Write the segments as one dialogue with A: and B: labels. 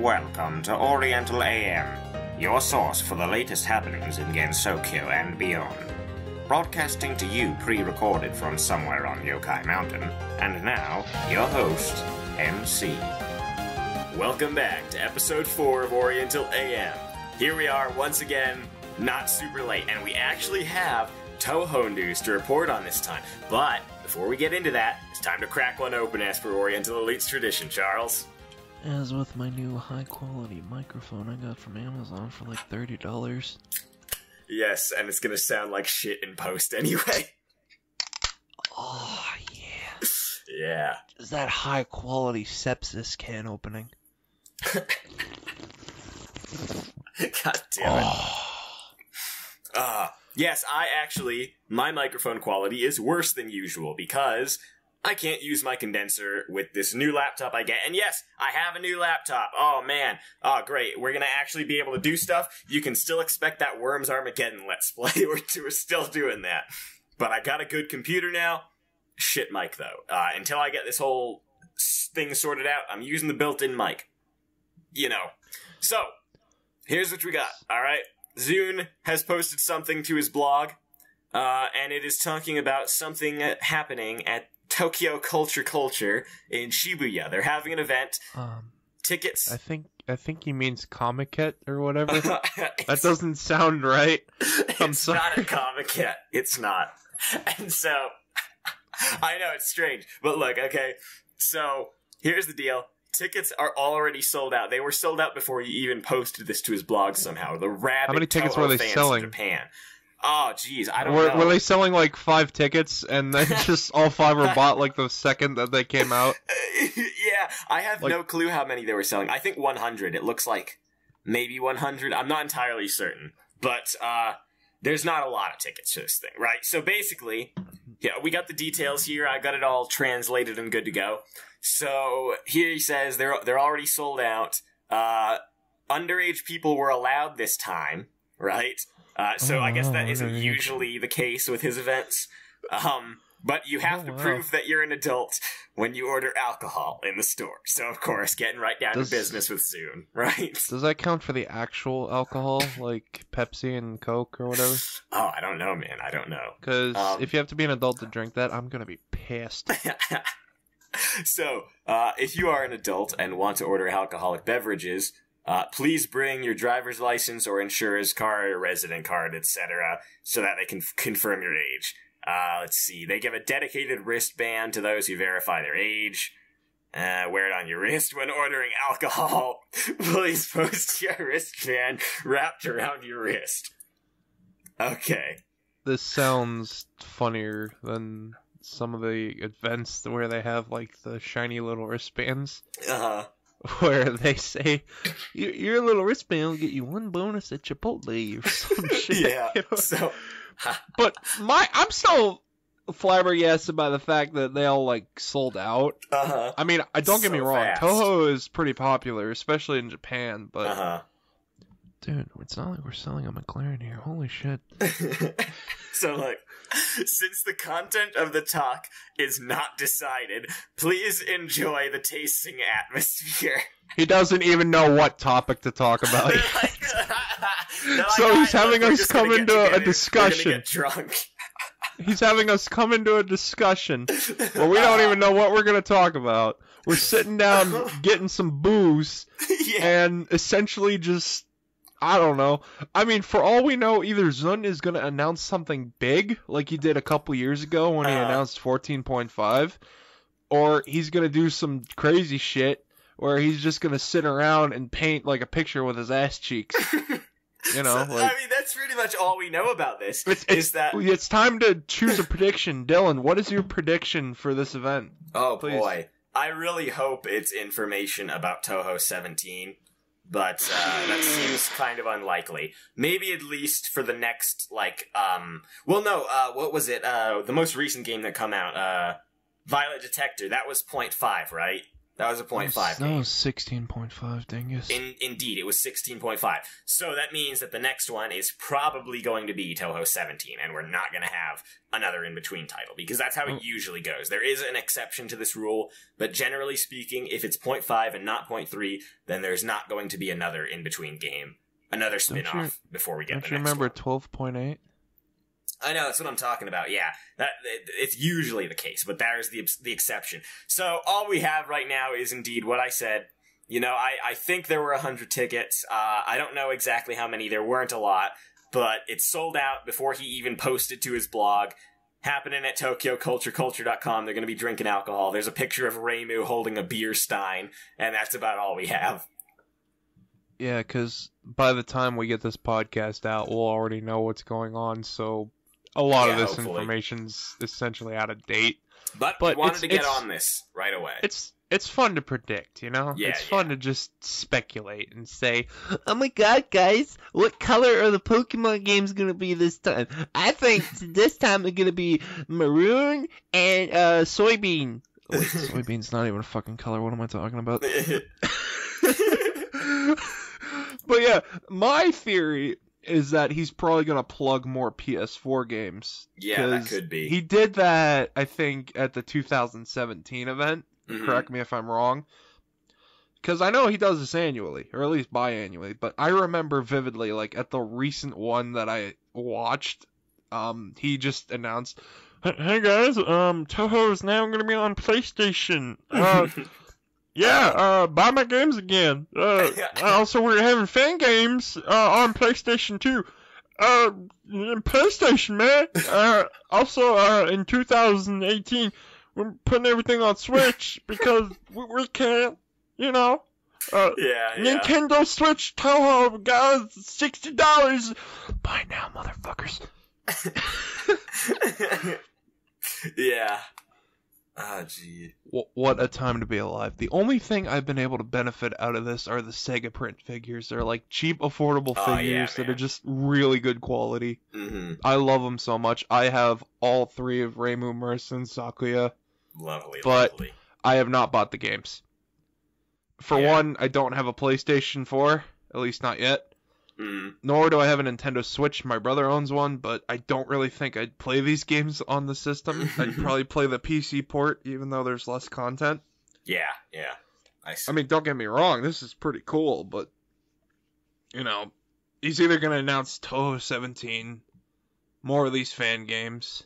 A: Welcome to Oriental AM, your source for the latest happenings in Gensokyo and beyond. Broadcasting to you pre-recorded from somewhere on Yokai Mountain, and now, your host, MC. Welcome back to episode 4 of Oriental AM. Here we are once again, not super late, and we actually have Touhou news to report on this time. But before we get into that, it's time to crack one open as per Oriental Elite's tradition, Charles.
B: As with my new high-quality microphone I got from Amazon for like $30.
A: Yes, and it's gonna sound like shit in post anyway.
B: Oh, yeah.
A: Yeah.
B: Is that high-quality sepsis can opening?
A: God damn it. Yes, my microphone quality is worse than usual because I can't use my condenser with this new laptop I get. And yes, I have a new laptop. Oh, man. Oh, great. We're going to actually be able to do stuff. You can still expect that Worms Armageddon Let's Play. We're still doing that. But I got a good computer now. Shit mic, though. Until I get this whole thing sorted out, I'm using the built-in mic. You know. So, here's what we got, alright? ZUN has posted something to his blog, and it is talking about something happening at Tokyo Culture in Shibuya. They're having an event. Tickets.
B: I think he means Comiket or whatever. That doesn't sound right. I'm sorry.
A: It's not a Comiket. It's not. And so, I know, it's strange. But look, okay, so, here's the deal. Tickets are already sold out. They were sold out before he even posted this to his blog somehow. The rabid
B: How many tickets
A: Touhou
B: were they
A: fans
B: selling?
A: of Japan. Oh, jeez, I don't know.
B: Were they selling like 5 tickets and then just all 5 were bought like the second that they came out?
A: Yeah, I have no clue how many they were selling. I think 100. It looks like maybe 100. I'm not entirely certain. But there's not a lot of tickets for this thing, right? So basically, yeah, we got the details here. I got it all translated and good to go. So here he says they're already sold out. Underage people were allowed this time, right? So I guess that isn't usually the case with his events. But you have to prove that you're an adult when you order alcohol in the store. So, of course, getting right down to business with ZUN, right?
B: Does that count for the actual alcohol, like Pepsi and Coke or whatever?
A: Oh, I don't know, man. I don't know.
B: Because if you have to be an adult to drink that, I'm going to be pissed.
A: So, if you are an adult and want to order alcoholic beverages, please bring your driver's license or insurer's card or resident card, etc., so that they can confirm your age. Let's see. They give a dedicated wristband to those who verify their age. Wear it on your wrist when ordering alcohol. Please post your wristband wrapped around your wrist. Okay.
B: This sounds funnier than some of the events where they have like the shiny little wristbands. Where they say, your little wristband will get you 1 bonus at Chipotle or some shit.
A: Yeah,
B: you know?
A: so...
B: But I'm still flabbergasted by the fact that they all, like, sold out. I mean, don't get me wrong,
A: fast.
B: Touhou is pretty popular, especially in Japan, but... Dude, it's not like we're selling a McLaren here. Holy shit.
A: So, look, since the content of the talk is not decided, please enjoy the tasting atmosphere.
B: He doesn't even know what topic to talk about. So he's having us come into a discussion.
A: Get drunk.
B: He's having us come into a discussion where we don't even know what we're going to talk about. We're sitting down getting some booze and essentially just... I don't know. I mean, for all we know, either ZUN is going to announce something big, like he did a couple years ago when he announced 14.5, or he's going to do some crazy shit where he's just going to sit around and paint like a picture with his ass cheeks. You know,
A: so, I mean, that's pretty much all we know about this.
B: It's time to choose a prediction. Dylan, what is your prediction for this event?
A: Oh,
B: please?
A: Boy. I really hope it's information about Touhou 17. But, that seems kind of unlikely. Maybe at least for the next, like, what was it? The most recent game that come out, Violet Detector, that was 0.5, right? That was a 0.5 game.
B: That was 16.5, dingus.
A: Indeed, it was 16.5. So that means that the next one is probably going to be Touhou 17, and we're not going to have another in-between title, because that's how it usually goes. There is an exception to this rule, but generally speaking, if it's 0.5 and not 0.3, then there's not going to be another in-between game, another spin-off before we get the next one.
B: Don't you remember 12.8?
A: I know, that's what I'm talking about, yeah. It's usually the case, but there's the exception. So all we have right now is indeed what I said. You know, I think there were 100 tickets. I don't know exactly how many. There weren't a lot, but it sold out before he even posted to his blog. Happening at TokyoCultureCulture.com. They're going to be drinking alcohol. There's a picture of Reimu holding a beer stein, and that's about all we have.
B: Yeah, because by the time we get this podcast out, we'll already know what's going on, so a lot of this information's essentially out of date.
A: But we wanted to get on this right away.
B: It's fun to predict, you know?
A: Yeah,
B: it's fun to just speculate and say, oh my god, guys, what color are the Pokemon games going to be this time? I think this time they're going to be maroon and soybean. Wait, soybean's not even a fucking color. What am I talking about? But yeah, my theory is that he's probably going to plug more PS4 games.
A: Yeah, that could be.
B: He did that, I think, at the 2017 event. Mm-hmm. Correct me if I'm wrong. Because I know he does this annually, or at least biannually, but I remember vividly, like, at the recent one that I watched, he just announced, hey guys, Touhou is now going to be on PlayStation. Yeah, buy my games again. Also, we're having fan games on PlayStation 2. PlayStation, man. Also, in 2018, we're putting everything on Switch because we can't, you know. Nintendo Switch Touhou, guys, $60. Buy now, motherfuckers.
A: Yeah. Ah, gee.
B: What a time to be alive. The only thing I've been able to benefit out of this are the Sega print figures. They're like cheap, affordable figures that are just really good quality.
A: Mm-hmm.
B: I love them so much. I have all three of Reimu, Merce, and Sakuya.
A: Lovely.
B: I have not bought the games. For one, I don't have a PlayStation 4, at least not yet. Nor do I have a Nintendo Switch. My brother owns one, but I don't really think I'd play these games on the system. I'd probably play the PC port, even though there's less content.
A: Yeah. I see.
B: I mean, don't get me wrong, this is pretty cool, but, you know, he's either going to announce Touhou 17, more of these fan games,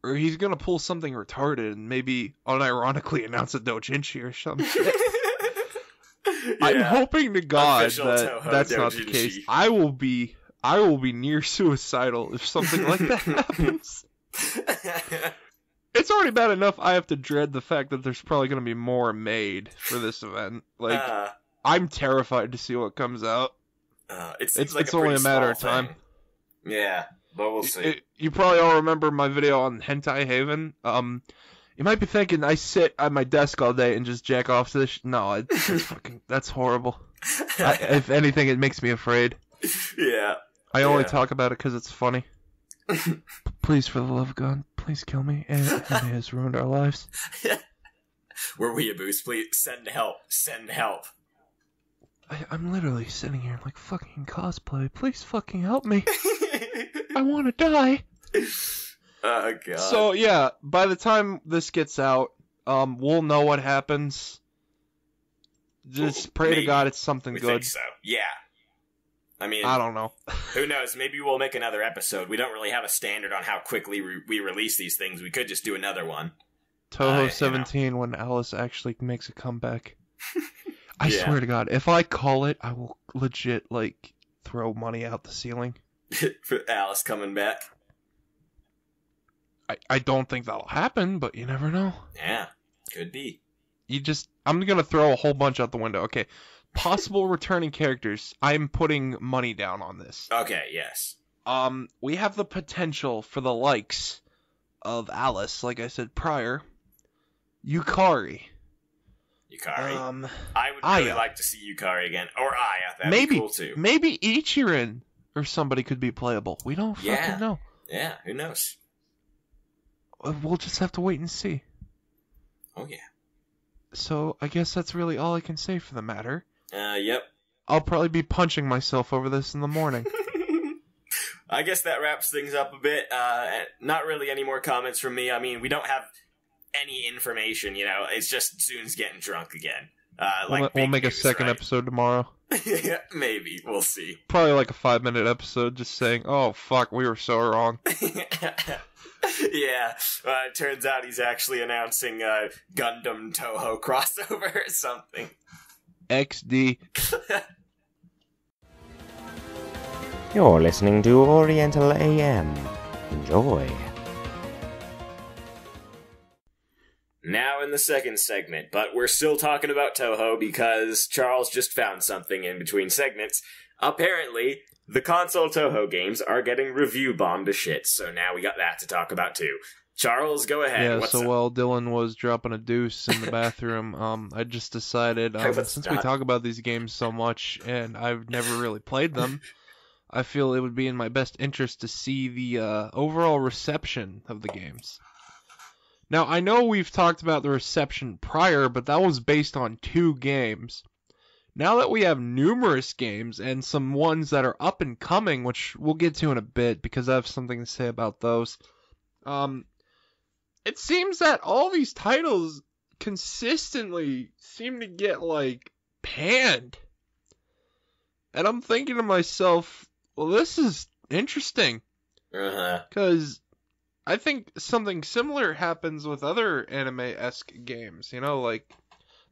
B: or he's going to pull something retarded and maybe unironically announce a Dojinshi or something. I'm hoping to God that that's not the case. I will be near suicidal if something like that happens. It's already bad enough I have to dread the fact that there's probably going to be more made for this event. Like, I'm terrified to see what comes out.
A: It's
B: only a matter of time.
A: Yeah, but we'll see.
B: You probably all remember my video on Hentai Haven. You might be thinking I sit at my desk all day and just jack off to this. No, that's horrible. If anything, it makes me afraid.
A: Yeah.
B: I only talk about it because it's funny. Please, for the love of God, please kill me. It has ruined our lives.
A: We're weeaboos. Please send help. Send help.
B: I'm literally sitting here like fucking cosplay. Please fucking help me. I want to die.
A: Oh, God.
B: So, yeah, by the time this gets out, we'll know what happens. Just pray to God it's something good.
A: I think so, yeah. I mean,
B: I don't know.
A: Who knows? Maybe we'll make another episode. We don't really have a standard on how quickly we release these things. We could just do another one.
B: Touhou 17, when Alice actually makes a comeback. I swear to God, if I call it, I will legit, like, throw money out the ceiling.
A: For Alice coming back?
B: I don't think that'll happen, but you never know.
A: Yeah, could be.
B: I'm gonna throw a whole bunch out the window. Okay, possible returning characters. I'm putting money down on this.
A: Okay, yes.
B: We have the potential for the likes of Alice, like I said prior. Yukari.
A: I would really like to see Yukari again. Or Aya, that'd be cool too.
B: Maybe Ichirin or somebody could be playable. We don't fucking know.
A: Yeah, who knows?
B: We'll just have to wait and see.
A: Oh, yeah.
B: So I guess that's really all I can say for the matter.
A: Yep.
B: I'll probably be punching myself over this in the morning.
A: I guess that wraps things up a bit. Not really any more comments from me. I mean, we don't have any information, you know. It's just ZUN's getting drunk again.
B: We'll make a second
A: right?
B: episode tomorrow.
A: Yeah, maybe. We'll see.
B: Probably like a 5-minute episode just saying, oh, fuck, we were so wrong.
A: Yeah. It turns out he's actually announcing a Gundam Touhou crossover or something.
B: XD.
C: You're listening to Oriental AM. Enjoy.
A: Now in the second segment, but we're still talking about Touhou because Charles just found something in between segments. Apparently, the console Touhou games are getting review bombed to shit, so now we got that to talk about too. Charles, go ahead.
B: Yeah,
A: What's
B: so
A: up?
B: while Dylan was dropping a deuce in the bathroom, I just decided, since we talk about these games so much, and I've never really played them, I feel it would be in my best interest to see the overall reception of the games. Now, I know we've talked about the reception prior, but that was based on 2 games. Now that we have numerous games, and some ones that are up and coming, which we'll get to in a bit, because I have something to say about those, it seems that all these titles consistently seem to get, like, panned. And I'm thinking to myself, well, this is interesting. Because I think something similar happens with other anime-esque games. You know, like,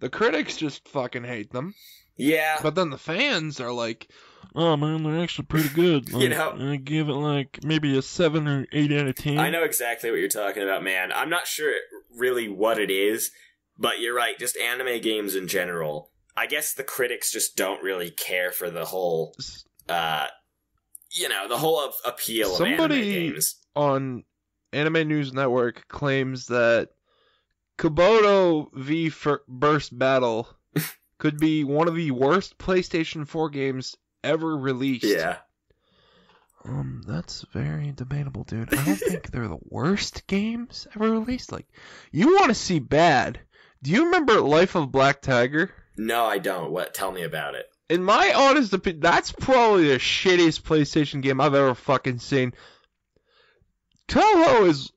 B: the critics just fucking hate them.
A: Yeah.
B: But then the fans are like, oh man, they're actually pretty good. Like,
A: you know,
B: I give it like maybe a 7 or 8 out of 10.
A: I know exactly what you're talking about, man. I'm not sure really what it is, but you're right, just anime games in general. I guess the critics just don't really care for the whole, the whole appeal of anime games.
B: On Anime News Network claims that Kabuto v Burst Battle could be one of the worst PlayStation 4 games ever released.
A: Yeah.
B: That's very debatable, dude. I don't think they're the worst games ever released. Like, you want to see bad. Do you remember Life of Black Tiger?
A: No, I don't. What? Tell me about it.
B: In my honest opinion, that's probably the shittiest PlayStation game I've ever fucking seen. Touhou is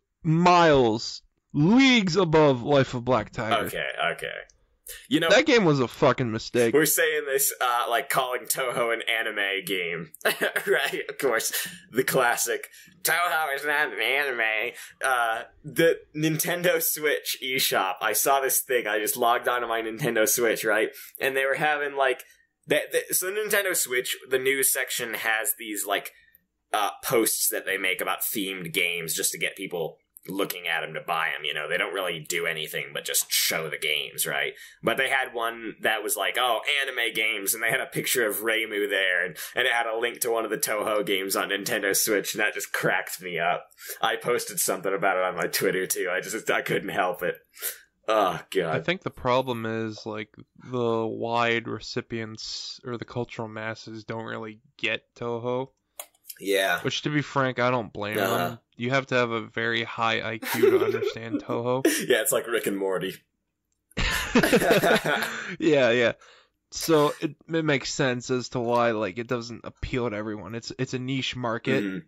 B: leagues above Life of Black Tiger.
A: Okay. You know,
B: that game was a fucking mistake.
A: We're saying this, like calling Touhou an anime game. Right, of course. The classic. Touhou is not an anime. The Nintendo Switch eShop. I saw this thing. I just logged onto my Nintendo Switch, right? And they were having, like... So the Nintendo Switch, the news section has these, like, posts that they make about themed games just to get people looking at them to buy them, you know. They don't really do anything but just show the games, right? But they had one that was like, oh, anime games, and they had a picture of Reimu there, and it had a link to one of the Touhou games on Nintendo Switch, and that just cracked me up. I posted something about it on my Twitter, too. I couldn't help it. Oh, God.
B: I think the problem is, like, the wide recipients, or the cultural masses, don't really get Touhou.
A: Yeah.
B: Which, to be frank, I don't blame them. You have to have a very high IQ to understand Touhou.
A: Yeah, it's like Rick and Morty.
B: Yeah. So it makes sense as to why, like, it doesn't appeal to everyone. It's a niche market,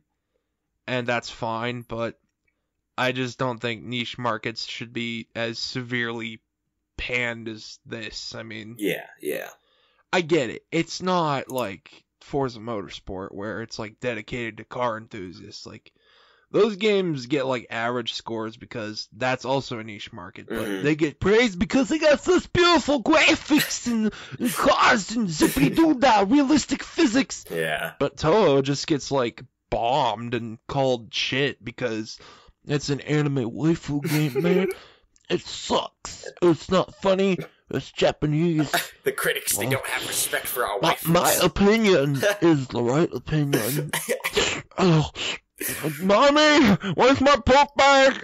B: and that's fine, but I just don't think niche markets should be as severely panned as this. I mean... Yeah. I get it. It's not, like, Forza Motorsport, where it's, like, dedicated to car enthusiasts. Like, those games get, like, average scores because that's also a niche market. But they get praised because they got such beautiful graphics and cars and zippy-doo-dah, realistic physics.
A: Yeah.
B: But Touhou just gets, like, bombed and called shit because it's an anime waifu game, man. It sucks. It's not funny. It's Japanese.
A: The critics, they don't have respect for our waifus.
B: My opinion is the right opinion. Oh, Mommy, where's my poke bag?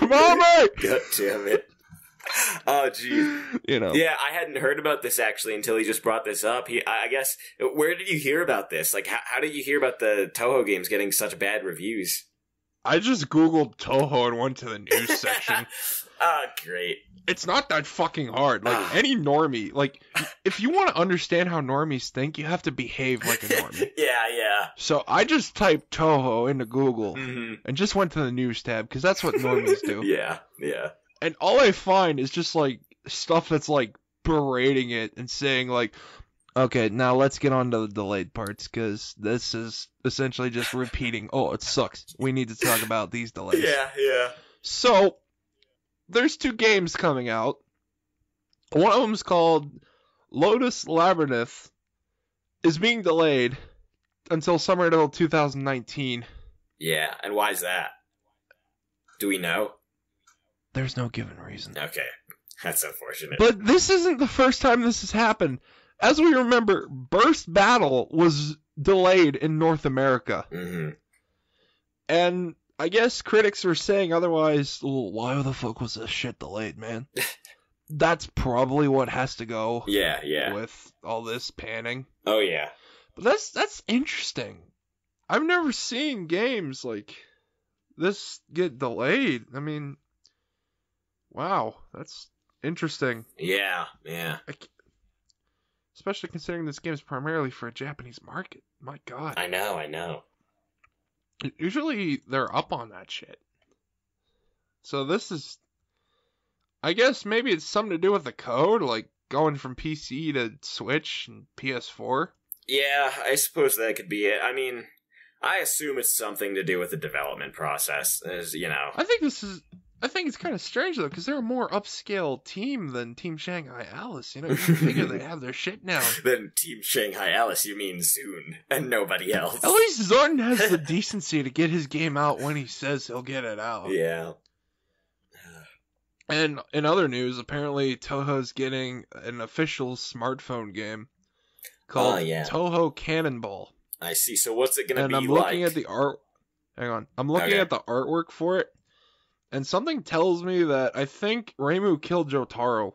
B: Mommy!
A: God damn it. Oh, geez.
B: You know.
A: Yeah, I hadn't heard about this, actually, until he just brought this up. I guess, where did you hear about this? Like, how did you hear about the Touhou games getting such bad reviews?
B: I just Googled Touhou and went to the news section.
A: Oh, great.
B: It's not that fucking hard. Like, any normie, like, if you want to understand how normies think, you have to behave like a normie.
A: Yeah.
B: So I just typed Touhou into Google and just went to the news tab, because that's what normies do.
A: Yeah.
B: And all I find is just, like, stuff that's, like, berating it and saying, like, okay, now let's get on to the delayed parts, because this is essentially just repeating, oh, it sucks. We need to talk about these delays.
A: Yeah.
B: So, there's 2 games coming out. One of them's called Lotus Labyrinth, is being delayed until summer of 2019.
A: Yeah, and why is that? Do we know?
B: There's no given reason.
A: Okay, that's unfortunate.
B: But this isn't the first time this has happened. As we remember, Burst Battle was delayed in North America. And I guess critics are saying otherwise. Well, why the fuck was this shit delayed, man? That's probably what has to go.
A: Yeah.
B: With all this panning.
A: Oh yeah.
B: But that's interesting. I've never seen games like this get delayed. I mean, wow, that's interesting.
A: Yeah.
B: Especially considering this game is primarily for a Japanese market. My God.
A: I know.
B: Usually they're up on that shit. So this is, I guess maybe it's something to do with the code, like going from PC to Switch and PS4.
A: Yeah, I suppose that could be it. I mean, I assume it's something to do with the development process, as you know.
B: I think it's kind of strange though, because they're a more upscale team than Team Shanghai Alice. You know, you figure they have their shit down.
A: Then Team Shanghai Alice, you mean ZUN, and nobody else.
B: At least ZUN has the decency to get his game out when he says he'll get it out.
A: Yeah.
B: And in other news, apparently Touhou's getting an official smartphone game called Touhou Cannonball.
A: I see. So what's it going to be like?
B: And I'm looking at the art. Hang on. I'm looking at the artwork for it. And something tells me that I think Reimu killed Jotaro.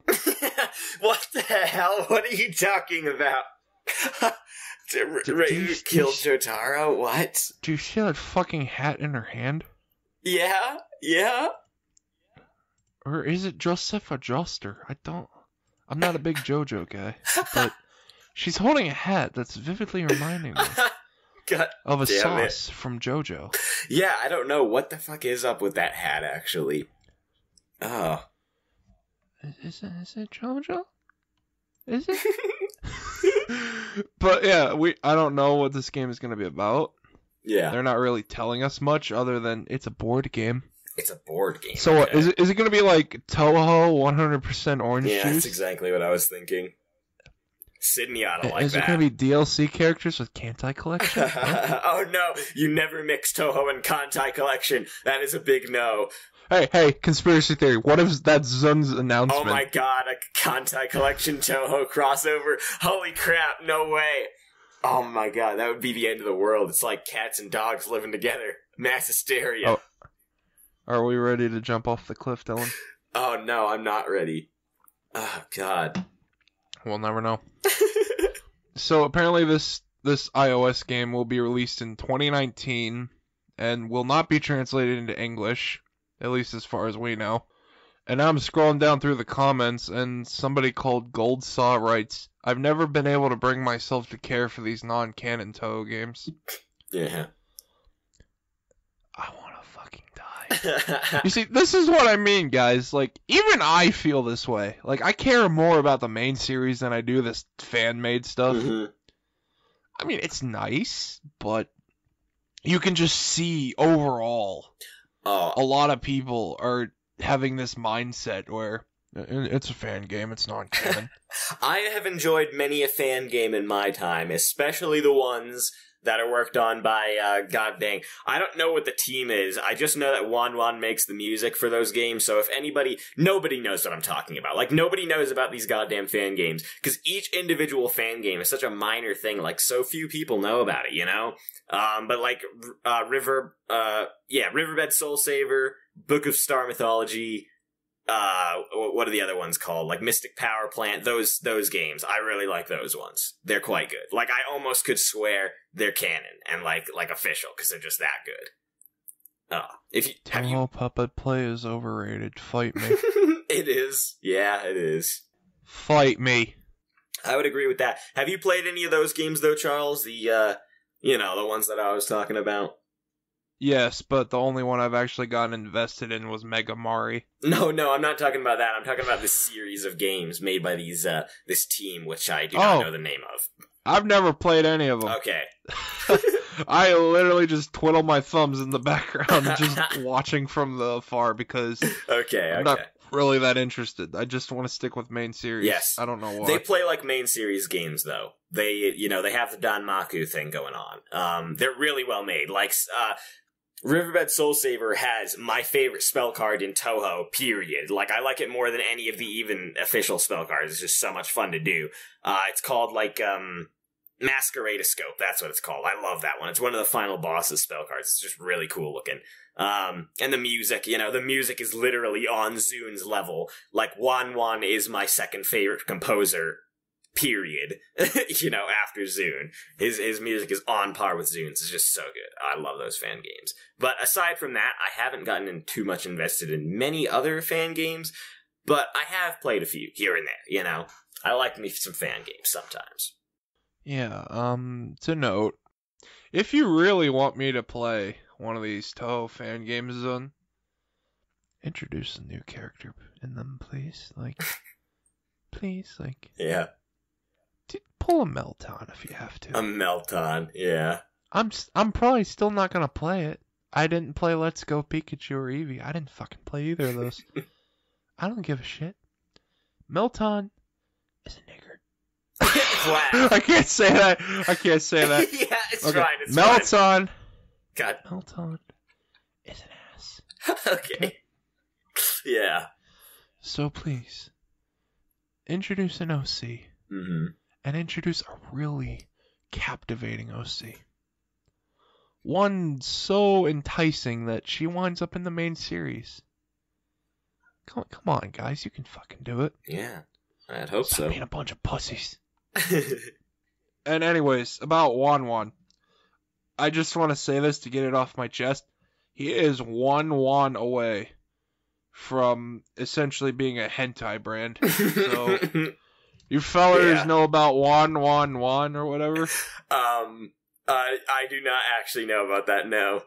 A: What the hell? What are you talking about? Reimu killed Jotaro? What?
B: Do you see that fucking hat in her hand?
A: Yeah?
B: Or is it Josepha Joster? I'm not a big JoJo guy. But she's holding a hat that's vividly reminding me of a sauce from JoJo.
A: Yeah, I don't know what the fuck is up with that hat, actually. Oh.
B: Is it JoJo? Is it? But yeah, I don't know what this game is going to be about.
A: Yeah.
B: They're not really telling us much other than it's a board game.
A: It's a board game.
B: So is it going to be like Touhou 100% orange juice?
A: Yeah, that's exactly what I was thinking. Sydney ought to like that.
B: Is there going to be DLC characters with Kantai Collection?
A: Oh no, you never mix Touhou and Kantai Collection. That is a big no.
B: Hey, conspiracy theory. What if that's ZUN's announcement?
A: Oh my god, a Kantai Collection Touhou crossover. Holy crap, no way. Oh my god, that would be the end of the world. It's like cats and dogs living together. Mass hysteria.
B: Oh. Are we ready to jump off the cliff, Dylan?
A: Oh no, I'm not ready. Oh god.
B: We'll never know. So apparently this iOS game will be released in 2019 and will not be translated into English, at least as far as we know. And I'm scrolling down through the comments, and somebody called Gold Saw writes, I've never been able to bring myself to care for these non-canon Touhou games.
A: Yeah.
B: I want to fucking die. You see, this is what I mean, guys. Like, even I feel this way. Like, I care more about the main series than I do this fan-made stuff.
A: Mm-hmm.
B: I mean, it's nice, but you can just see overall a lot of people are having this mindset where it's a fan game, it's non-canon.
A: I have enjoyed many a fan game in my time, especially the ones that are worked on by, god dang, I don't know what the team is. I just know that Wan makes the music for those games, so if nobody knows what I'm talking about. Like, nobody knows about these goddamn fan games, because each individual fan game is such a minor thing, like, so few people know about it, you know? But like, Riverbed Soul Saver, Book of Star Mythology, what are the other ones called? Like Mystic Power Plant, those games. I really like those ones. They're quite good. Like, I almost could swear they're canon and like official, because they're just that good. If you have
B: Touhou puppet play is overrated. Fight me.
A: It is. Yeah, it is.
B: Fight me.
A: I would agree with that. Have you played any of those games though, Charles? The the ones that I was talking about?
B: Yes, but the only one I've actually gotten invested in was Mega Mari.
A: No, I'm not talking about that. I'm talking about this series of games made by this team, which I do not know the name of.
B: I've never played any of them.
A: Okay.
B: I literally just twiddle my thumbs in the background just watching from the afar because I'm not really that interested. I just want to stick with main series.
A: Yes.
B: I don't know why.
A: They play like main series games, though. They have the Danmaku thing going on. They're really well made. Like, Riverbed Soul Saver has my favorite spell card in Touhou, period. Like, I like it more than any of the even official spell cards. It's just so much fun to do. It's called, Masqueradoscope. That's what it's called. I love that one. It's one of the final boss's spell cards. It's just really cool looking. And the music, the music is literally on ZUN's level. Like, Wan is my second favorite composer, period. After ZUN. His music is on par with ZUN's. It's just so good. I love those fan games. But aside from that, I haven't gotten too much invested in many other fan games, but I have played a few here and there, I like me some fan games sometimes.
B: Yeah, to note, if you really want me to play one of these Touhou fan games, ZUN, introduce a new character in them, please.
A: Yeah.
B: Pull a Melton if you have to.
A: A Melton, yeah.
B: I'm probably still not gonna play it. I didn't play Let's Go Pikachu or Eevee. I didn't fucking play either of those. I don't give a shit. Melton is a nigger.
A: Wow.
B: I can't say that.
A: Yeah, it's
B: okay.
A: fine. It's
B: Melton.
A: fine. God.
B: Melton is an ass.
A: Okay. Yeah.
B: So please, introduce an OC.
A: Mm-hmm.
B: And introduce a really captivating OC. One so enticing that she winds up in the main series. Come on, guys. You can fucking do it.
A: Yeah. I'd hope
B: Stop
A: so.
B: being a bunch of pussies. And anyways, about Wan. I just want to say this to get it off my chest. He is 1 won away from essentially being a hentai brand. So, you fellers know about Wan or whatever?
A: I do not actually know about that, no.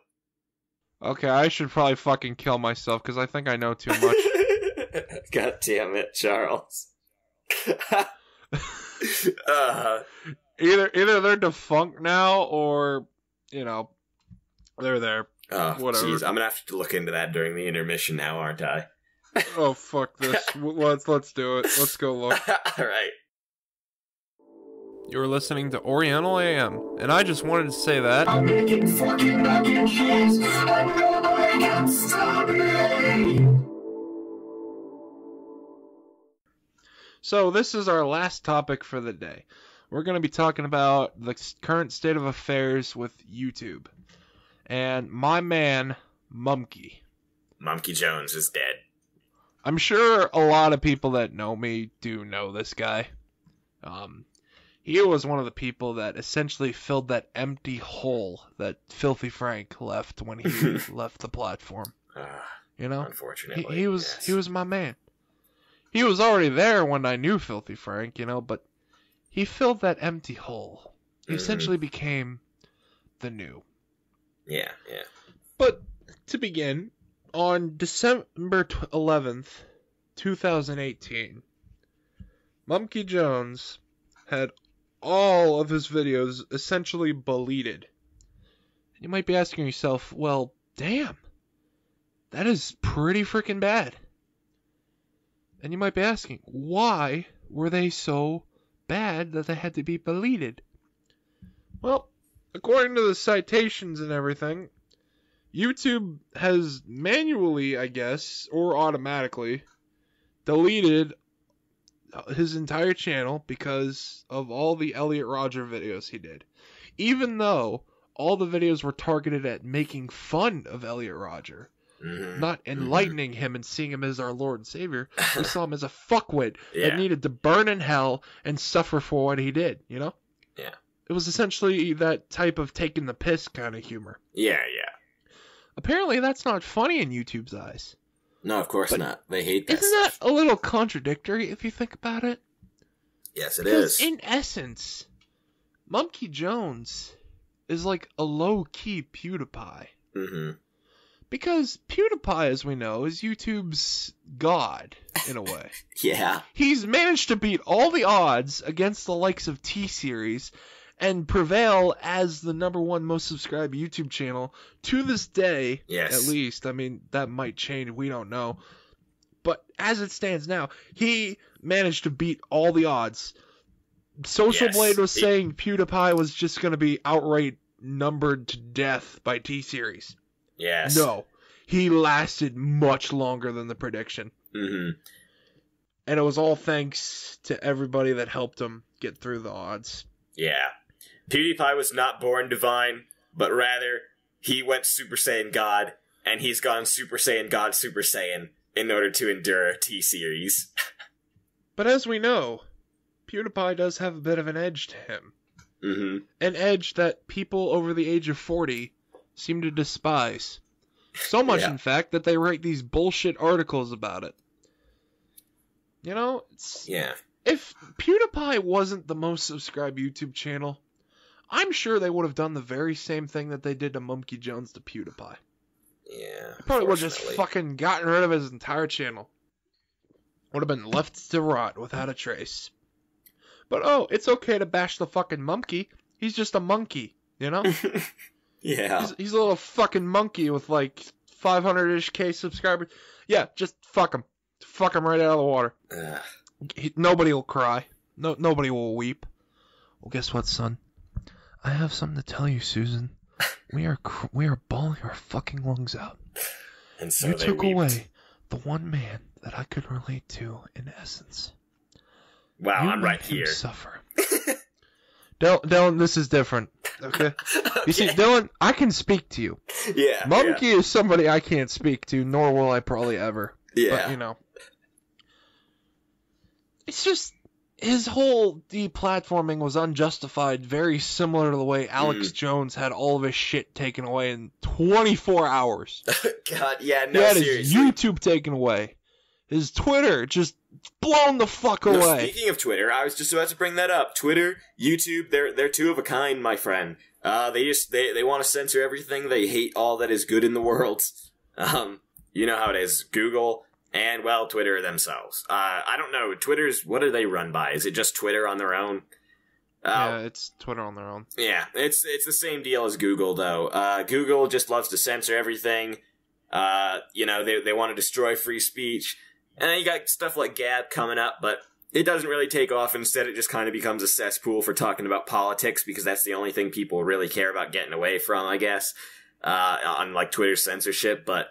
B: Okay, I should probably fucking kill myself because I think I know too much.
A: God damn it, Charles.
B: Either they're defunct now or, they're there. Whatever.
A: Jeez, I'm gonna have to look into that during the intermission now, aren't I?
B: Oh, fuck this. Let's do it. Let's go look.
A: Alright.
B: You're listening to Oriental AM, and I just wanted to say that.
D: I'm making fucking rocket ships, and nobody can stop me.
B: So this is our last topic for the day. We're going to be talking about the current state of affairs with YouTube. And my man, Mumkey.
A: Mumkey Jones is dead.
B: I'm sure a lot of people that know me do know this guy. He was one of the people that essentially filled that empty hole that Filthy Frank left when he left the platform.
A: Unfortunately.
B: He was my man. He was already there when I knew Filthy Frank, but he filled that empty hole. He essentially became the new.
A: Yeah.
B: But to begin, on December 11th, 2018, Mumkey Jones had all of his videos essentially deleted. You might be asking yourself, well, damn, that is pretty freaking bad. And you might be asking, why were they so bad that they had to be deleted? Well, according to the citations and everything, YouTube has manually, I guess, or automatically, deleted his entire channel because of all the Elliot Rodger videos he did. Even though all the videos were targeted at making fun of Elliot Rodger, not enlightening him and seeing him as our Lord and Savior. We saw him as a fuckwit that needed to burn in hell and suffer for what he did, Yeah. It was essentially that type of taking the piss kind of humor.
A: Yeah.
B: Apparently that's not funny in YouTube's eyes.
A: No, of course not. They hate that
B: Isn't
A: stuff.
B: that a little contradictory if you think about it?
A: Yes, it
B: Because
A: is.
B: in essence, Monkey Jones is like a low-key PewDiePie.
A: Mm-hmm.
B: Because PewDiePie, as we know, is YouTube's god, in a way.
A: Yeah.
B: He's managed to beat all the odds against the likes of T-Series and prevail as the #1 most subscribed YouTube channel to this day,
A: Yes.
B: at least. I mean, that might change, we don't know. But as it stands now, he managed to beat all the odds. Social
A: Yes.
B: Blade was saying PewDiePie was just going to be outright numbered to death by T-Series.
A: Yes.
B: No, he lasted much longer than the prediction.
A: Mm-hmm.
B: And it was all thanks to everybody that helped him get through the odds.
A: Yeah. PewDiePie was not born divine, but rather he went Super Saiyan God, and he's gone Super Saiyan God Super Saiyan in order to endure T-Series.
B: But as we know, PewDiePie does have a bit of an edge to him.
A: Mm-hmm.
B: An edge that people over the age of 40 seem to despise. So much,
A: Yeah.
B: in fact, that they write these bullshit articles about it. You know,
A: Yeah.
B: if PewDiePie wasn't the most subscribed YouTube channel, I'm sure they would have done the very same thing that they did to Monkey Jones to PewDiePie.
A: Yeah.
B: They probably would have just
A: unfortunately.
B: fucking gotten rid of his entire channel. Would have been left to rot without a trace. But oh, it's okay to bash the fucking monkey. He's just a monkey, you know?
A: Yeah.
B: He's a little fucking monkey with like 500-ish K subscribers. Yeah, just fuck him. Fuck him right out of the water.
A: Ugh.
B: Nobody will cry. Nobody will weep. Well, guess what, son? I have something to tell you, Susan. We are bawling our fucking lungs out.
A: And so
B: You
A: they
B: took
A: wept.
B: away the one man that I could relate to in essence.
A: Wow,
B: You
A: I'm
B: made
A: right
B: him
A: here.
B: Suffer. Dylan, this is different. Okay? You see,
A: Okay.
B: Dylan, I can speak to you.
A: Yeah.
B: Monkey is somebody I can't speak to, nor will I probably ever.
A: Yeah.
B: But, you know. It's just, his whole deplatforming was unjustified, very similar to the way Alex Jones had all of his shit taken away in 24 hours.
A: God, yeah,
B: He
A: no,
B: had his
A: seriously.
B: YouTube taken away. His Twitter just blown the fuck
A: No,
B: away.
A: speaking of Twitter, I was just about to bring that up. Twitter, YouTube, they're two of a kind, my friend. They want to censor everything. They hate all that is good in the world. You know how it is. Google and, well, Twitter themselves. I don't know. What are they run by? Is it just Twitter on their own?
B: Yeah, it's Twitter on their own.
A: Yeah, it's the same deal as Google, though. Google just loves to censor everything. They want to destroy free speech. And then you got stuff like Gab coming up, but it doesn't really take off. Instead, it just kind of becomes a cesspool for talking about politics, because that's the only thing people really care about getting away from, I guess, on, like, Twitter's censorship. But,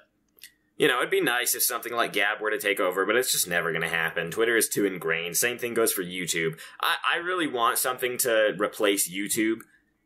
A: you know, it'd be nice if something like Gab were to take over, but it's just never going to happen. Twitter is too ingrained. Same thing goes for YouTube. I really want something to replace YouTube.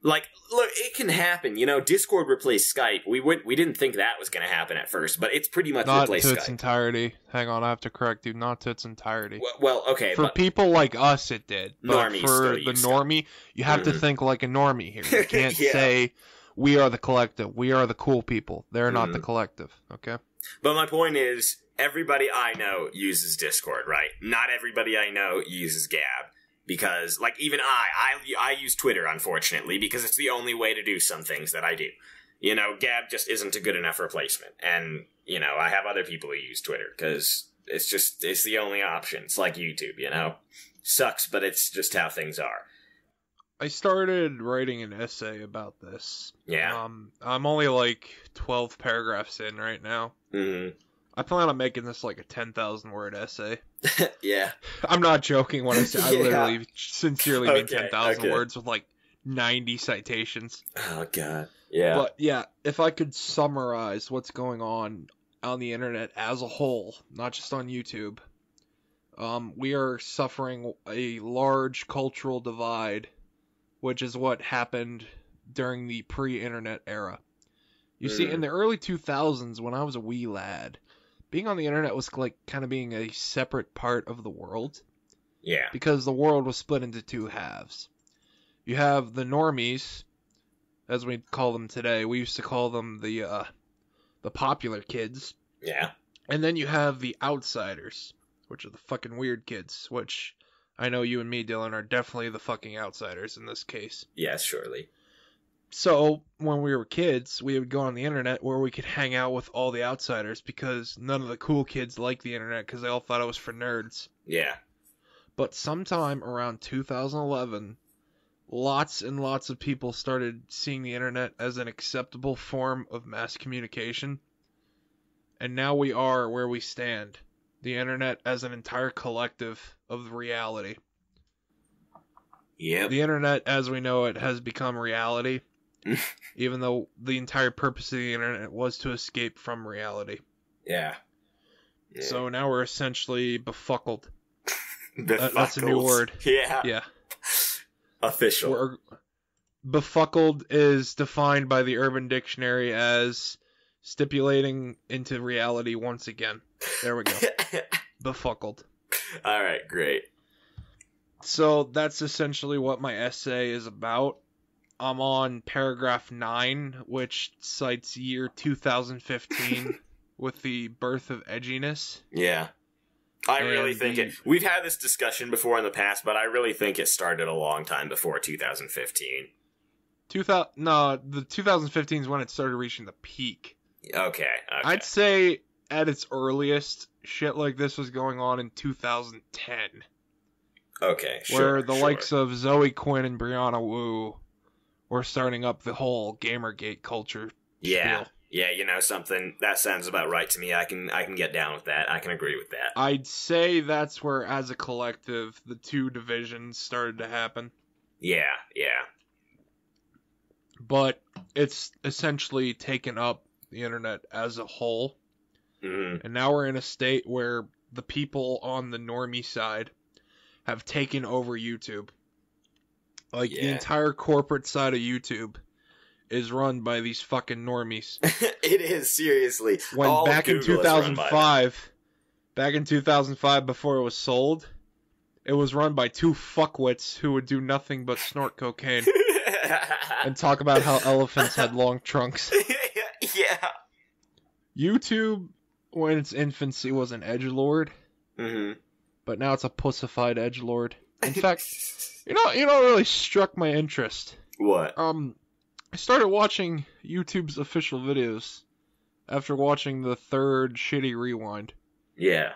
A: Like, look, it can happen. You know, Discord replaced Skype. We didn't think that was going to happen at first, but it's pretty much
B: Not
A: replaced
B: to
A: Skype.
B: its entirety. Hang on, I have to correct you. Not to its entirety.
A: Well, okay,
B: For
A: but
B: people like us, it did. But
A: Normies
B: for
A: still
B: the
A: use
B: normie, you have to
A: Mhm.
B: think like a normie here. You can't
A: Yeah.
B: say, we are the collective. We are the cool people. They're not the
A: Mhm.
B: collective. Okay?
A: But my point is, everybody I know uses Discord, right? Not everybody I know uses Gab. Because, like, even I use Twitter, unfortunately, because it's the only way to do some things that I do. You know, Gab just isn't a good enough replacement. And, you know, I have other people who use Twitter, because it's the only option. It's like YouTube, you know? Sucks, but it's just how things are.
B: I started writing an essay about this.
A: Yeah.
B: I'm only like 12 paragraphs in right now.
A: Mm-hmm.
B: I plan on making this like a 10,000 word essay.
A: Yeah.
B: I'm not joking when I say I
A: Yeah.
B: literally sincerely mean
A: Okay,
B: 10,000
A: okay.
B: words with like 90 citations.
A: Oh, God. Yeah.
B: But yeah, if I could summarize what's going on the internet as a whole, not just on YouTube, we are suffering a large cultural divide, which is what happened during the pre-internet era. You see, in the early 2000s, when I was a wee lad, being on the internet was like kind of being a separate part of the world,
A: Yeah.
B: because the world was split into two halves. You have the normies, as we call them today. We used to call them the the popular kids.
A: Yeah.
B: And then you have the outsiders, which are the fucking weird kids, which I know you and me, Dylan, are definitely the fucking outsiders in this case.
A: Yes, surely.
B: So, when we were kids, we would go on the internet where we could hang out with all the outsiders because none of the cool kids liked the internet because they all thought it was for nerds.
A: Yeah.
B: But sometime around 2011, lots and lots of people started seeing the internet as an acceptable form of mass communication. And now we are where we stand. The internet as an entire collective of reality.
A: Yep.
B: The internet as we know it has become reality. Even though the entire purpose of the internet was to escape from reality.
A: Yeah.
B: So now we're essentially befuckled.
A: Befuckled.
B: That's a new word.
A: Yeah.
B: Yeah.
A: Official.
B: Befuckled is defined by the Urban Dictionary as stipulating into reality once again. There we go. Befuckled.
A: Alright, great.
B: So that's essentially what my essay is about. I'm on paragraph 9, which cites year 2015 with the birth of edginess.
A: Yeah. I really think it... We've had this discussion before in the past, but I really think it started a long time before 2015.
B: The 2015 is when it started reaching the peak.
A: Okay.
B: I'd say at its earliest, shit like this was going on in 2010.
A: Okay, sure.
B: Where the likes of Zoe Quinn and Brianna Wu were starting up the whole Gamergate culture.
A: Yeah.
B: spiel.
A: Yeah, you know, something that sounds about right to me. I can get down with that. I can agree with that.
B: I'd say that's where, as a collective, the two divisions started to happen.
A: Yeah.
B: But it's essentially taken up the internet as a whole.
A: Mm-hmm.
B: And now we're in a state where the people on the normie side have taken over YouTube. Like, the entire corporate side of YouTube is run by these fucking normies.
A: It is, seriously.
B: When
A: All
B: back in
A: Google is run by
B: 2005, before it was sold, it was run by two fuckwits who would do nothing but snort cocaine and talk about how elephants had long trunks.
A: Yeah.
B: YouTube, when its infancy, was an edgelord, but now it's a pussified edgelord. In fact, you know what really struck my interest?
A: What?
B: I started watching YouTube's official videos after watching the third Shitty Rewind.
A: Yeah.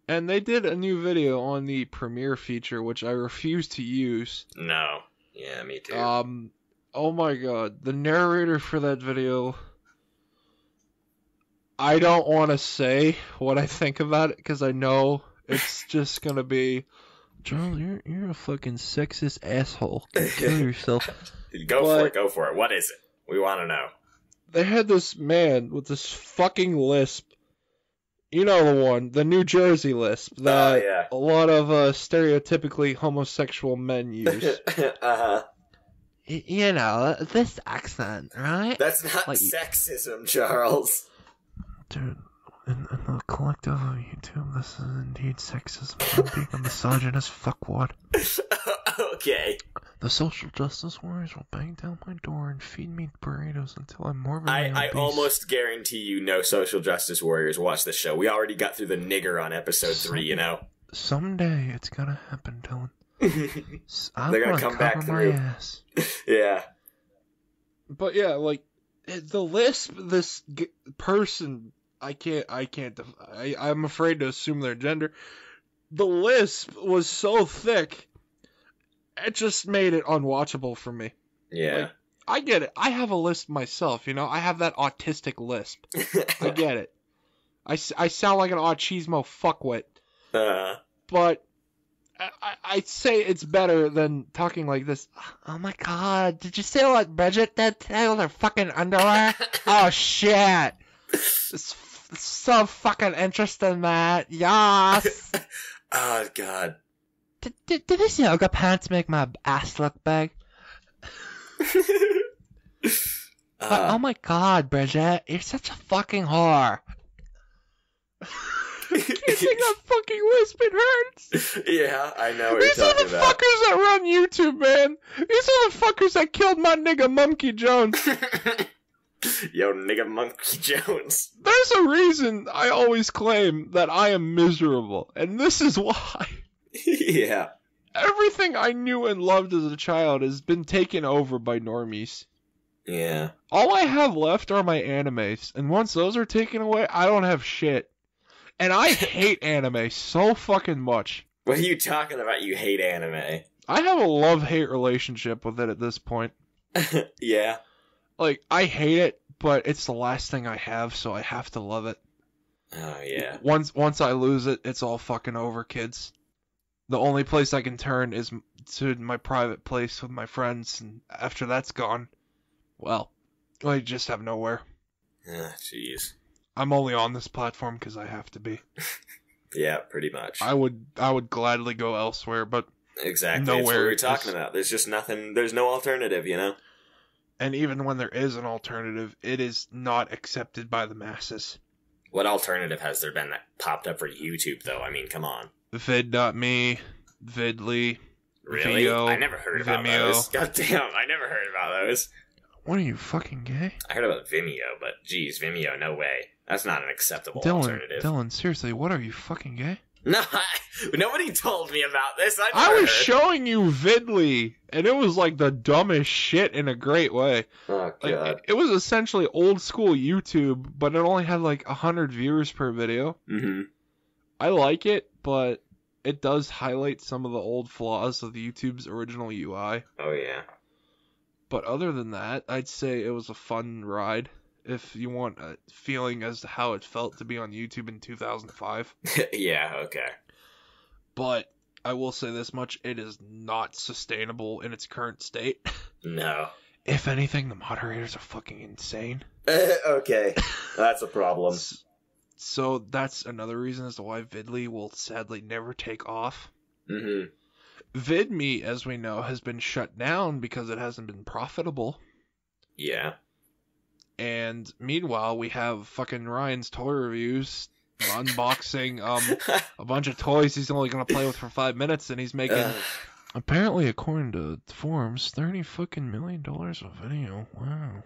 B: And they did a new video on the Premiere feature, which I refuse to use.
A: No. Yeah, me too.
B: Oh my god, the narrator for that video... I don't want to say what I think about it, because I know it's just gonna be... Charles, you're a fucking sexist asshole. Kill yourself.
A: Go for it. What is it? We want to know.
B: They had this man with this fucking lisp. You know the one, the New Jersey lisp that a lot of stereotypically homosexual men use. You know, this accent, right?
A: That's not sexism, Charles.
B: Dude, in the collective of YouTube, this is indeed sexism. I'm being a misogynist fuckwad.
A: Okay.
B: The social justice warriors will bang down my door and feed me burritos until I'm morbidly obese.
A: I almost guarantee you no social justice warriors watch this show. We already got through the nigger on episode 3, you know?
B: Someday it's gonna happen, Dylan.
A: They're gonna come back through.
B: My ass.
A: Yeah.
B: But yeah, like, the lisp, this person... I'm afraid to assume their gender. The lisp was so thick, it just made it unwatchable for me.
A: Yeah.
B: Like, I get it. I have a lisp myself, you know? I have that autistic lisp. I get it. I sound like an autismo fuckwit. But I'd say it's better than talking like this. Oh my god, did you see what Bridget did today with her fucking underwear? Oh shit. It's so fucking interesting, that. Yes.
A: Oh, God.
B: Did these yoga pants make my ass look big? Oh my god, Bridget, you're such a fucking whore. I can't sing that fucking lisp, it hurts.
A: Yeah, I know what you're
B: talking about. These are the fuckers that run YouTube, man. These are the fuckers that killed my nigga Mumkey Jones.
A: Yo, nigga Monkey Jones.
B: There's a reason I always claim that I am miserable, and this is why.
A: Yeah.
B: Everything I knew and loved as a child has been taken over by normies.
A: Yeah.
B: All I have left are my animes, and once those are taken away, I don't have shit. And I hate anime so fucking much.
A: What are you talking about? You hate anime?
B: I have a love-hate relationship with it at this point.
A: Yeah.
B: Like, I hate it, but it's the last thing I have, so I have to love it.
A: Oh, yeah.
B: Once I lose it, it's all fucking over, kids. The only place I can turn is to my private place with my friends, and after that's gone, well, I just have nowhere.
A: Ah, jeez.
B: I'm only on this platform because I have to be.
A: Yeah, pretty much.
B: I would gladly go elsewhere, but
A: exactly.
B: nowhere.
A: That's what we're talking about. There's just nothing. There's no alternative, you know?
B: And even when there is an alternative, it is not accepted by the masses.
A: What alternative has there been that popped up for YouTube, though? I mean, come on.
B: Vid.me, Vidly,
A: Really?
B: Vimeo,
A: I never heard about
B: Vimeo.
A: those. God damn, I never heard about those.
B: What are you, fucking gay?
A: I heard about Vimeo, but geez, Vimeo, no way. That's not an acceptable
B: Dylan,
A: alternative.
B: Dylan, seriously, what are you, fucking gay?
A: No, nobody told me about this. I
B: I
A: never
B: was
A: heard.
B: showing you Vidly, and it was like the dumbest shit in a great way.
A: Oh,
B: Like,
A: God.
B: it was essentially old school YouTube, but it only had like 100 viewers per video.
A: Mm-hmm.
B: I like it, but it does highlight some of the old flaws of YouTube's original UI.
A: Oh, yeah.
B: But other than that, I'd say it was a fun ride. If you want a feeling as to how it felt to be on YouTube in 2005.
A: Yeah, okay.
B: But I will say this much, it is not sustainable in its current state.
A: No.
B: If anything, the moderators are fucking insane.
A: Okay. That's a problem.
B: So that's another reason as to why Vidly will sadly never take off.
A: Mm-hmm.
B: VidMe, as we know, has been shut down because it hasn't been profitable.
A: Yeah.
B: And meanwhile, we have fucking Ryan's toy reviews, unboxing a bunch of toys he's only going to play with for 5 minutes, and he's making, apparently according to forums, $30 fucking million a video. Wow.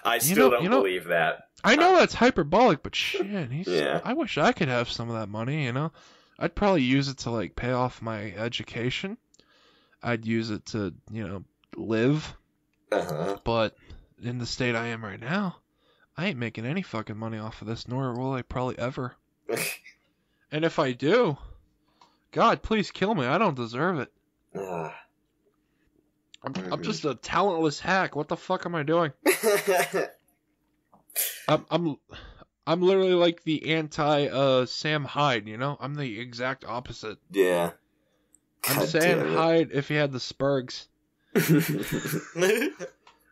A: I still don't believe that.
B: I know that's hyperbolic, but shit,
A: Yeah.
B: I wish I could have some of that money, you know? I'd probably use it to, like, pay off my education. I'd use it to, you know, live.
A: Uh-huh.
B: But in the state I am right now, I ain't making any fucking money off of this, nor will I probably ever. And if I do, God, please kill me. I don't deserve it. I'm just a talentless hack. What the fuck am I doing? I'm literally like the anti Sam Hyde, you know? I'm the exact opposite.
A: Yeah.
B: I'm saying Hyde if he had the Spurgs.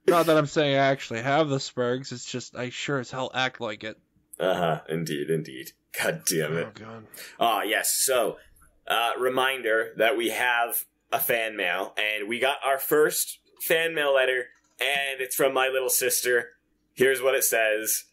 B: Not that I'm saying I actually have the Spurgs, it's just I sure as hell act like it.
A: Uh-huh, indeed. God damn it.
B: Oh, God.
A: Ah, yes, so, reminder that we have a fan mail, and we got our first fan mail letter, and it's from my little sister. Here's what it says.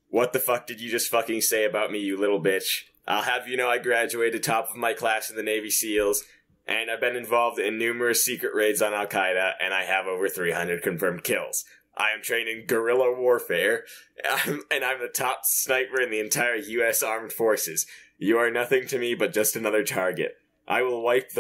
A: What the fuck did you just fucking say about me, you little bitch? I'll have you know I graduated top of my class in the Navy SEALs, and I've been involved in numerous secret raids on Al-Qaeda, and I have over 300 confirmed kills. I am trained in guerrilla warfare, and I'm the top sniper in the entire U.S. Armed Forces. You are nothing to me but just another target. I will wipe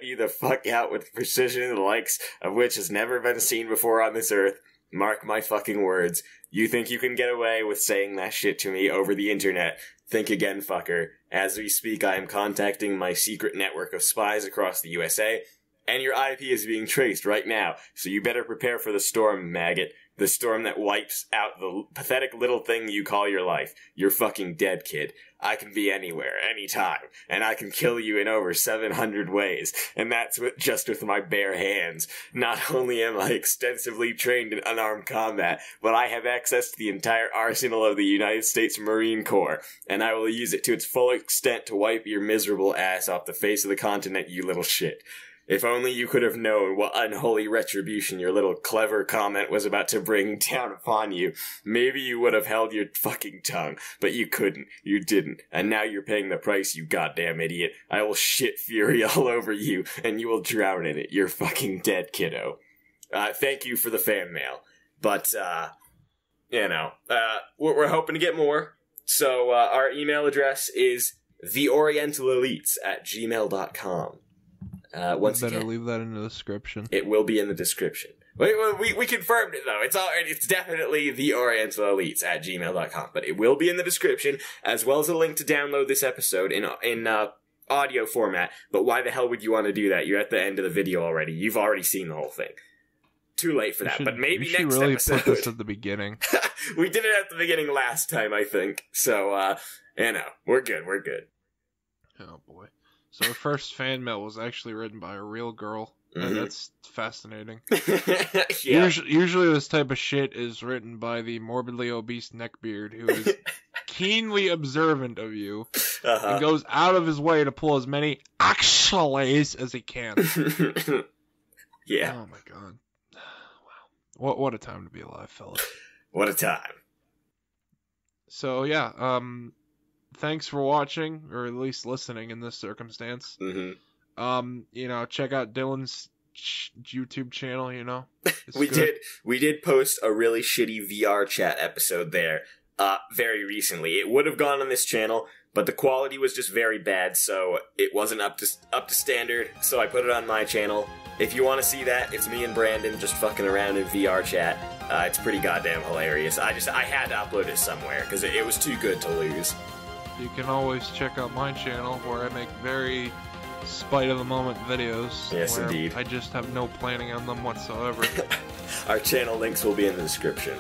A: you the fuck out with precision the likes of which has never been seen before on this earth. Mark my fucking words. You think you can get away with saying that shit to me over the internet? Think again, fucker. As we speak, I am contacting my secret network of spies across the USA, and your IP is being traced right now, so you better prepare for the storm, maggot. The storm that wipes out the pathetic little thing you call your life. You're fucking dead, kid. I can be anywhere, anytime, and I can kill you in over 700 ways, and that's just with my bare hands. Not only am I extensively trained in unarmed combat, but I have access to the entire arsenal of the United States Marine Corps, and I will use it to its full extent to wipe your miserable ass off the face of the continent, you little shit. If only you could have known what unholy retribution your little clever comment was about to bring down upon you. Maybe you would have held your fucking tongue, but you couldn't. You didn't. And now you're paying the price, you goddamn idiot. I will shit fury all over you, and you will drown in it. You're fucking dead, kiddo. Thank you for the fan mail. But, you know, we're hoping to get more. So our email address is theorientalelites@gmail.com. Once
B: better
A: again,
B: leave that in the description.
A: it will be in the description. We confirmed it though. It's definitely theorientalelites@gmail.com, but it will be in the description, as well as a link to download this episode in audio format. But why the hell would you want to do that? You're at the end of the video already. You've already seen the whole thing. Too late for that. But maybe next
B: really
A: episode.
B: Put this at the beginning.
A: We did it at the beginning last time, I think. So, you know, we're good.
B: Oh boy. So our first fan mail was actually written by a real girl.
A: Mm-hmm.
B: That's fascinating.
A: Yeah.
B: Usually this type of shit is written by the morbidly obese neckbeard who is keenly observant of you and goes out of his way to pull as many actuallys as he can.
A: Yeah.
B: Oh my god. Wow. What a time to be alive, fellas.
A: What a time.
B: So yeah, thanks for watching, or at least listening in this circumstance.
A: Mm-hmm.
B: You know, check out Dylan's YouTube channel, you know.
A: We did post a really shitty VR chat episode there very recently. It would have gone on this channel, but the quality was just very bad, so it wasn't up to standard, so I put it on my channel. If you want to see that, it's me and Brandon just fucking around in VR chat. It's pretty goddamn hilarious. I had to upload it somewhere because it was too good to lose.
B: You can always check out my channel where I make very spite of the moment videos.
A: Yes,
B: where
A: indeed.
B: I just have no planning on them whatsoever.
A: Our channel links will be in the description.